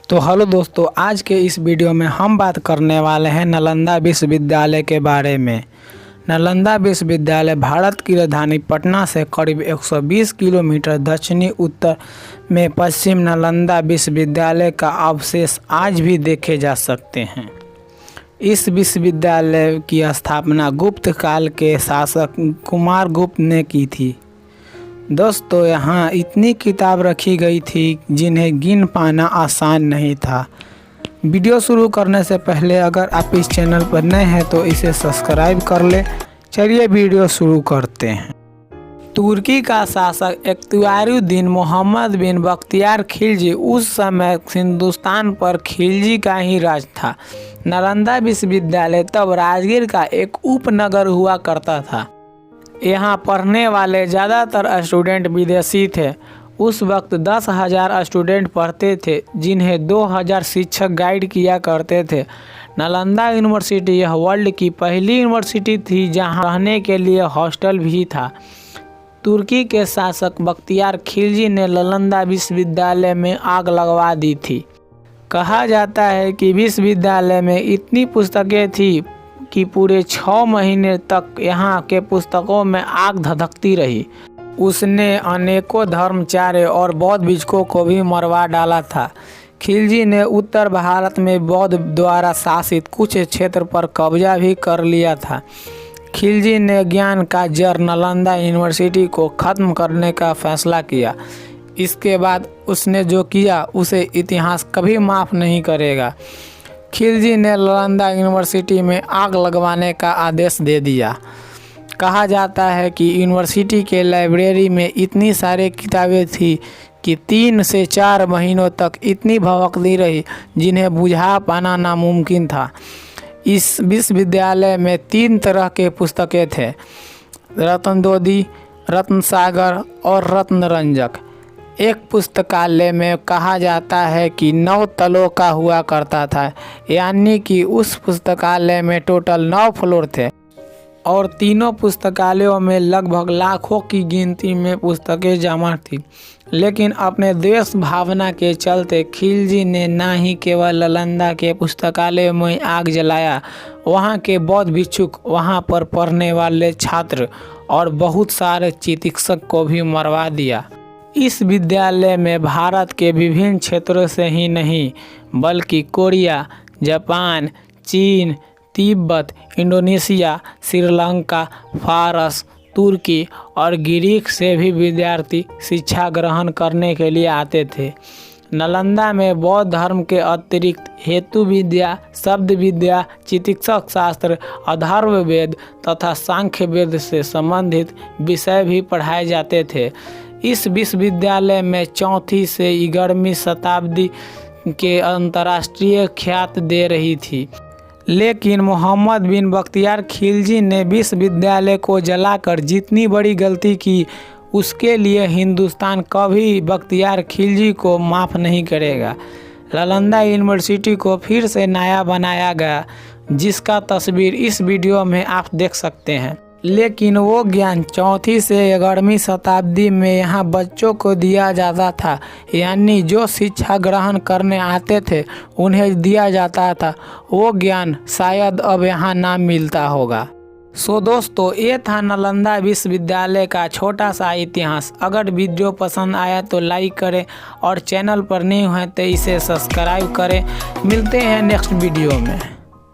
तो हेलो दोस्तों, आज के इस वीडियो में हम बात करने वाले हैं नालंदा विश्वविद्यालय के बारे में। नालंदा विश्वविद्यालय भारत की राजधानी पटना से करीब 120 किलोमीटर दक्षिणी उत्तर में पश्चिम नालंदा विश्वविद्यालय का अवशेष आज भी देखे जा सकते हैं। इस विश्वविद्यालय की स्थापना गुप्त काल के शासक कुमार गुप्त ने की थी। दोस्तों, यहाँ इतनी किताब रखी गई थी जिन्हें गिन पाना आसान नहीं था। वीडियो शुरू करने से पहले अगर आप इस चैनल पर नए हैं तो इसे सब्सक्राइब कर ले। चलिए वीडियो शुरू करते हैं। तुर्की का शासक इख्तियारुद्दीन मोहम्मद बिन बख्तियार खिलजी उस समय हिंदुस्तान पर खिलजी का ही राज था। नालंदा विश्वविद्यालय तब राजगीर का एक उपनगर हुआ करता था। यहाँ पढ़ने वाले ज़्यादातर स्टूडेंट विदेशी थे। उस वक्त 10,000 स्टूडेंट पढ़ते थे, जिन्हें 2,000 शिक्षक गाइड किया करते थे। नालंदा यूनिवर्सिटी यह वर्ल्ड की पहली यूनिवर्सिटी थी जहाँ रहने के लिए हॉस्टल भी था। तुर्की के शासक बख्तियार खिलजी ने नालंदा विश्वविद्यालय में आग लगवा दी थी। कहा जाता है कि विश्वविद्यालय में इतनी पुस्तकें थी कि पूरे 6 महीने तक यहाँ के पुस्तकों में आग धधकती रही। उसने अनेकों धर्माचार्य और बौद्ध भिक्षुओं को भी मरवा डाला था। खिलजी ने उत्तर भारत में बौद्ध द्वारा शासित कुछ क्षेत्र पर कब्जा भी कर लिया था। खिलजी ने ज्ञान का जड़ नालंदा यूनिवर्सिटी को ख़त्म करने का फैसला किया। इसके बाद उसने जो किया उसे इतिहास कभी माफ़ नहीं करेगा। खिलजी ने नालंदा यूनिवर्सिटी में आग लगवाने का आदेश दे दिया। कहा जाता है कि यूनिवर्सिटी के लाइब्रेरी में इतनी सारी किताबें थी कि 3 से 4 महीनों तक इतनी भभकती रही जिन्हें बुझा पाना नामुमकिन था। इस विश्वविद्यालय में 3 तरह के पुस्तकें थे: रत्नदोदी, रत्नसागर और रत्नरंजक। एक पुस्तकालय में कहा जाता है कि 9 तलों का हुआ करता था, यानी कि उस पुस्तकालय में टोटल 9 फ्लोर थे और तीनों पुस्तकालयों में लगभग लाखों की गिनती में पुस्तकें जमा थी। लेकिन अपने देश भावना के चलते खिलजी ने न ही केवल नालंदा के पुस्तकालय में आग जलाया, वहाँ के बौद्ध भिक्षुक, वहाँ पर पढ़ने वाले छात्र और बहुत सारे चिकित्सक को भी मरवा दिया। इस विद्यालय में भारत के विभिन्न क्षेत्रों से ही नहीं बल्कि कोरिया, जापान, चीन, तिब्बत, इंडोनेशिया, श्रीलंका, फारस, तुर्की और ग्रीक से भी विद्यार्थी शिक्षा ग्रहण करने के लिए आते थे। नालंदा में बौद्ध धर्म के अतिरिक्त हेतु विद्या, शब्द विद्या, चिकित्सक शास्त्र, अथर्व वेद तथा सांख्य वेद से संबंधित विषय भी पढ़ाए जाते थे। इस विश्वविद्यालय में 4वीं से 11वीं शताब्दी के अंतर्राष्ट्रीय ख्याति दे रही थी। लेकिन मोहम्मद बिन बख्तियार खिलजी ने विश्वविद्यालय को जलाकर जितनी बड़ी गलती की, उसके लिए हिंदुस्तान कभी बख्तियार खिलजी को माफ़ नहीं करेगा। नालंदा यूनिवर्सिटी को फिर से नया बनाया गया, जिसका तस्वीर इस वीडियो में आप देख सकते हैं। लेकिन वो ज्ञान 4वीं से 11वीं शताब्दी में यहाँ बच्चों को दिया जाता था, यानी जो शिक्षा ग्रहण करने आते थे उन्हें दिया जाता था। वो ज्ञान शायद अब यहाँ ना मिलता होगा। सो दोस्तों, ये था नालंदा विश्वविद्यालय का छोटा सा इतिहास। अगर वीडियो पसंद आया तो लाइक करें और चैनल पर नहीं हुए तो इसे सब्सक्राइब करें। मिलते हैं नेक्स्ट वीडियो में।